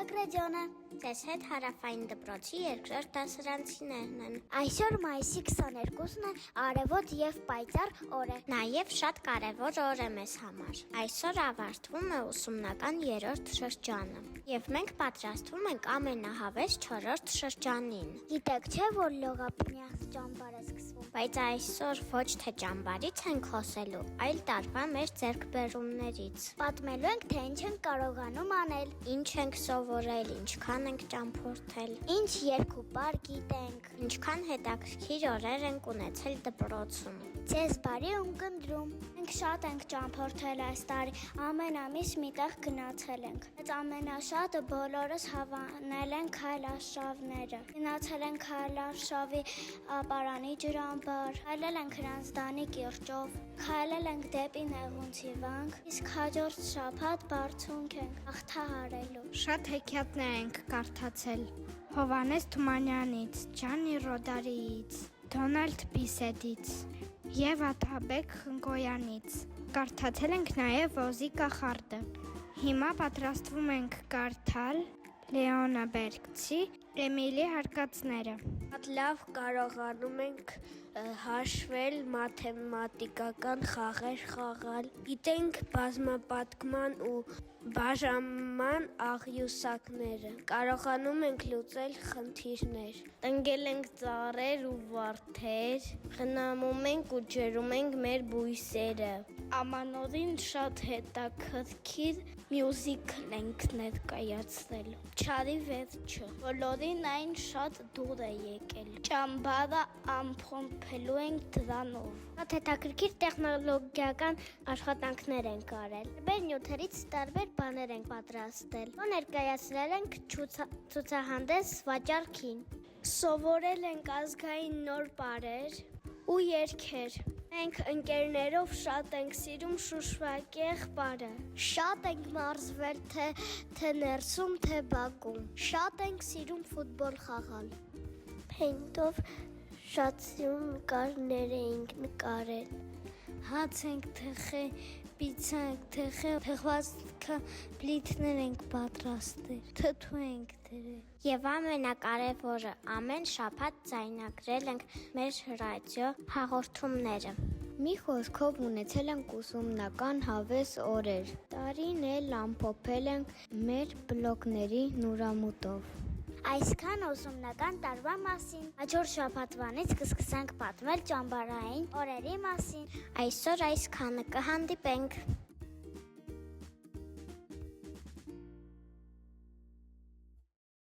Բագրատյանը։ Ձեզ հետ հարավային դպրոցի երկրորդ դասարանցիներն են։ Այսօր մայիսի 22-ն է, արևոտ եւ պայծառ օր է։ Նաև շատ կարևոր օր է մեզ համար։ Այսօր ավարտվում է ուսումնական 3-րդ շրջանը, եւ մենք պատրաստվում ենք ամենահավես 4-րդ շրջանին։ Գիտեք չէ, որ լողափնյակ ճամբար է սկսվում։ Բայց այսօր ոչ թե ճամբարից ենք խոսելու, այլ տարվա մեր ձեռքբերումներից։ Պատմելու ենք, թե ինչ ենք կարողանում անել, Ինչ ենք սովորել, ինչքան ենք ճամփորդել, ինչ երկուպար գիտենք։ ինչքան հետաքրքիր օրեր ենք ունեցել դպրոցում։ Ձեզ բարի ունկնդրում։ Մենք շատ ենք ճամփորդել այս տարի, ամեն ամիս միտեղ գնացել ենք։ Բայց ամենաշատը բոլորս հավանել ենք քայլարշավները։ Գնացել ենք քայլարշավի ապարանի ջրամբար, քայլել ենք Հրանսդանի կիրճով, քայլել ենք դեպի Նեղունցի վանք, իսկ հաջորդ շաբաթ բարձունք ենք հաղթահարելու։ Շատ հեքիաթներ ենք կարդացել Հովհաննես Թումանյանից, Ջանի Ռոդարիից, Դոնալդ Բիսետից և Աթաբեկ Խնկոյանից։ Կարդացել ենք նաև Ոզի կախարդը։ Հիմա պատրաստվում ենք կարդալ Լեոնա Բերգցի Էմիլի հարկածները։ Շատ լավ կարողանում ենք հաշվել, մաթեմատիկական խաղեր խաղալ, գիտենք բազմապատկման ու բաժանման աղյուսակները, կարողանում ենք լուծել խնդիրներ, տնկել ենք ծառեր ու վարդեր, խնամում ենք ու ջրում ենք մեր բույսերը։ Ամանորին շատ հետաքրքիր մյուզիկլ ենք ներկայացնել։ Չարի վերջը։ Բոլորին այն շատ դուր է եկել։ Ճամբարը ամփոփելու ենք դրանով։ Շատ հետաքրքիր տեխնոլոգիական աշխատանքներ ենք արել։ Տարբեր նյութերից տարբեր բաներ ենք պատրաստել։ Ու ներկայացրել ենք ցուցահանդես վաճառքին։ Սովորել ենք ազգային նոր բառեր ու երգեր։ Մենք ընկերներով շատ ենք սիրում Շուշվակեղ բարը։ Շատ ենք մարզվել թե ներսում, թե բակում։ Շատ ենք սիրում ֆուտբոլ խաղալ։ Փեյնտով շատ սիրում նկարներ էինք նկարել։ Հաց ենք թխել, պիցա ենք թխել, թխվածքը պլիթներ ենք պատրաստել, թթու ենք դրել։ Եվ ամենակարևորը, ամեն շաբաթ ձայնագրել ենք մեր ռադիո հաղորդումները։ Մի խոսքով ունեցել ենք ուսումնական հավես օրեր։ Տարին էլ ամփոփել ենք մեր բլոգների նորամուտով։ Այսքան ուսումնական տարվա մասին։ Հաջորդ շաբաթվանից կսկսենք պատմել ճամբարային օրերի մասին։ Այսօր այսքանը կհանդիպենք։